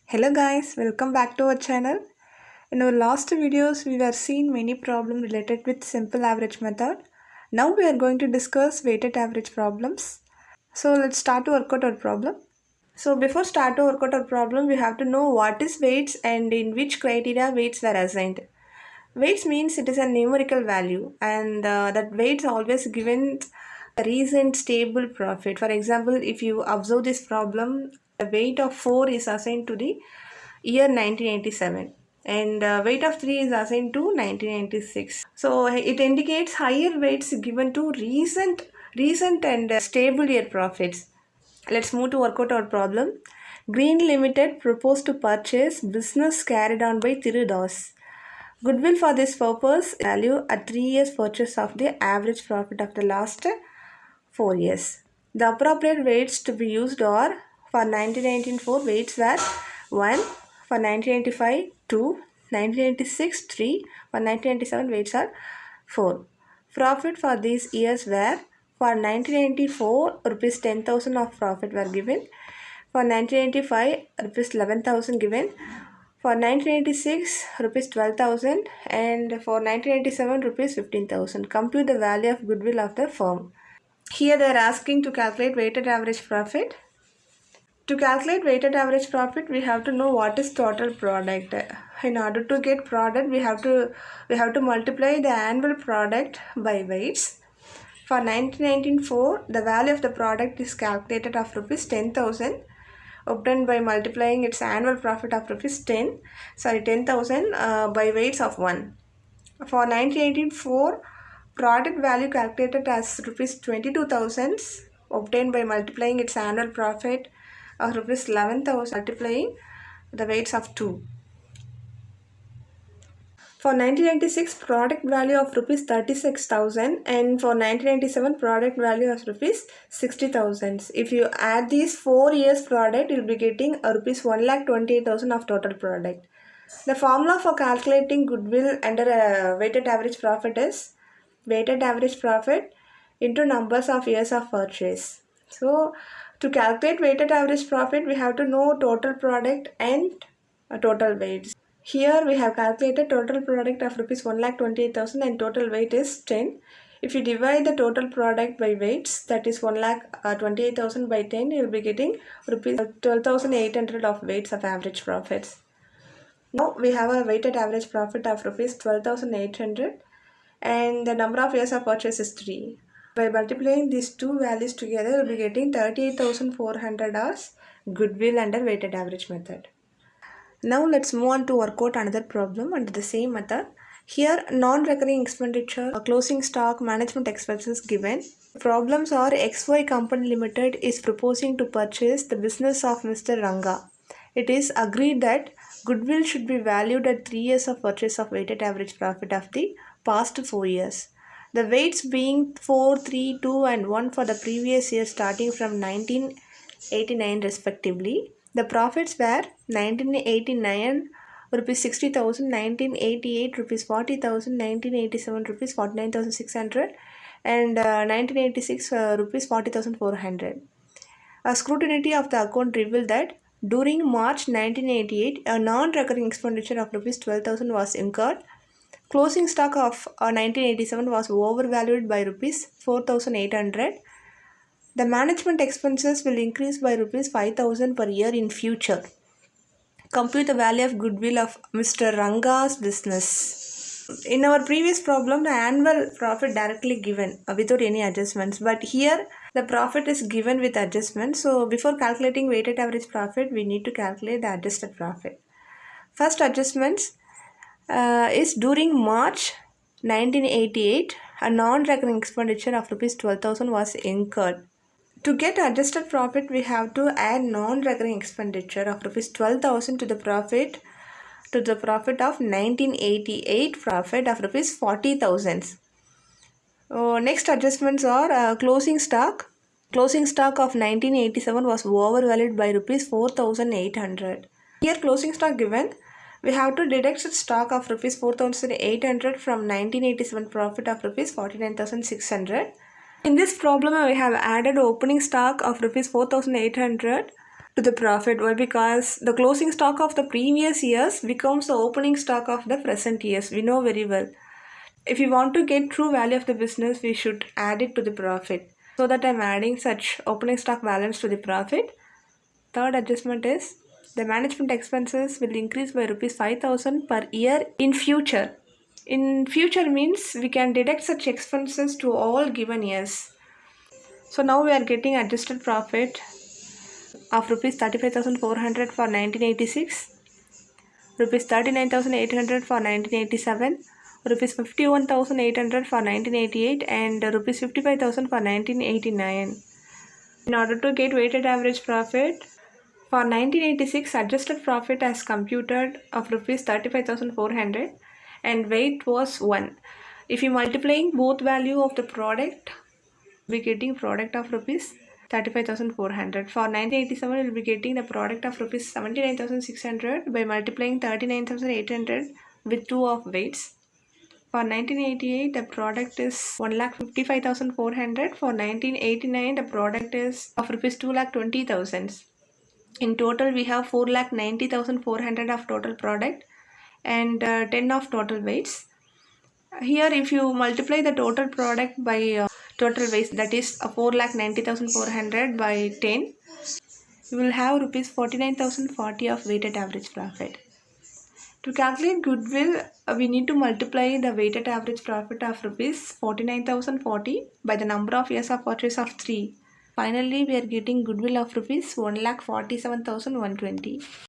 Hello guys, welcome back to our channel. In our last videos, we were seeing many problems related with simple average method. Now we are going to discuss weighted average problems. So let's start to work out our problem. So before start to work out our problem, we have to know what is weights and in which criteria weights were assigned. Weights means it is a numerical value and that weights always given a recent stable profit. For example, if you observe this problem, the weight of 4 is assigned to the year 1987 and weight of 3 is assigned to 1996. So it indicates higher weights given to recent and stable year profits. Let's move to work out our problem. Green Limited proposed to purchase business carried on by Thirudas. Goodwill for this purpose value at 3 years purchase of the average profit of the last 4 years. The appropriate weights to be used are for 1994 weights were 1, for 1995 2, 1996 3, for 1997 weights are 4. Profit for these years were for 1994 rupees 10,000 of profit were given, for 1995 rupees 11,000 given, for 1986 rupees 12,000 and for 1987 rupees 15,000. Compute the value of goodwill of the firm. Here they are asking to calculate weighted average profit. To calculate weighted average profit, we have to know what is total product. In order to get product, we have to multiply the annual product by weights. For 1994, the value of the product is calculated of rupees 10,000, obtained by multiplying its annual profit of rupees 10,000 by weights of 1. For 1984, product value calculated as rupees 22,000, obtained by multiplying its annual profit of rupees 11,000 multiplying the weights of 2. For 1996, product value of rupees 36,000 and for 1997, product value of rupees 60,000. If you add these 4 years product, you will be getting a rupees 1,28,000 of total product. The formula for calculating goodwill under a weighted average profit is weighted average profit into numbers of years of purchase. So to calculate weighted average profit, we have to know total product and total weights. Here we have calculated total product of rupees 1,28,000 and total weight is 10. If you divide the total product by weights, that is 1,28,000 by 10, you will be getting rupees 12,800 of weights of average profits. Now we have a weighted average profit of rupees 12,800 and the number of years of purchase is 3. By multiplying these two values together, we will be getting 38,400 as goodwill under weighted average method. Now let's move on to work out another problem under the same method. Here non-recurring expenditure, closing stock, management expenses given. Problems are XY Company Limited is proposing to purchase the business of Mr. Ranga. It is agreed that goodwill should be valued at 3 years of purchase of weighted average profit of the past 4 years. The weights being 4, 3, 2 and 1 for the previous year starting from 1989 respectively. The profits were 1989 rupees 60,000, 1988 rupees 40,000, 1987 rupees 49,600 and 1986 rupees 40,400. A scrutiny of the account revealed that during March 1988, a non-recurring expenditure of rupees 12,000 was incurred. Closing stock of 1987 was overvalued by rupees 4,800. The management expenses will increase by rupees 5,000 per year in future. Compute the value of goodwill of Mr. Ranga's business. In our previous problem, the annual profit directly given without any adjustments. But here, the profit is given with adjustments. So, before calculating weighted average profit, we need to calculate the adjusted profit. First adjustments is during March 1988, a non-recurring expenditure of rupees 12,000 was incurred. To get adjusted profit, we have to add non-recurring expenditure of rupees 12,000 to the profit of 1988 profit of rupees 40,000. Next adjustments are closing stock. Closing stock of 1987 was overvalued by rupees 4,800. Here closing stock given, we have to deduct stock of rupees 4,800 from 1987 profit of rupees 49,600. In this problem, we have added opening stock of rupees 4,800 to the profit. Why? Because the closing stock of the previous years becomes the opening stock of the present years. We know very well. If you want to get true value of the business, we should add it to the profit. So that I'm adding such opening stock balance to the profit. Third adjustment is the management expenses will increase by rupees 5,000 per year in future. In future means we can deduct such expenses to all given years. So now we are getting adjusted profit of rupees 35,400 for 1986, rupees 39,800 for 1987, rupees 51,800 for 1988, and rupees 55,000 for 1989. In order to get weighted average profit, for 1986 adjusted profit as computed of rupees 35,400 and weight was 1. If you multiplying both value of the product, we getting product of rupees 35,400. For 1987, we will be getting the product of rupees 79,600 by multiplying 39,800 with 2 of weights. For 1988, the product is 1,55,400. For 1989, the product is of rupees 2,20,000. In total, we have 4,90,400 of total product and 10 of total weights. Here, if you multiply the total product by total weights, that is 4,90,400 by 10, you will have rupees 49,040 of weighted average profit. To calculate goodwill, we need to multiply the weighted average profit of rupees 49,040 by the number of years of purchase of 3. Finally, we are getting goodwill of rupees 1,47,120.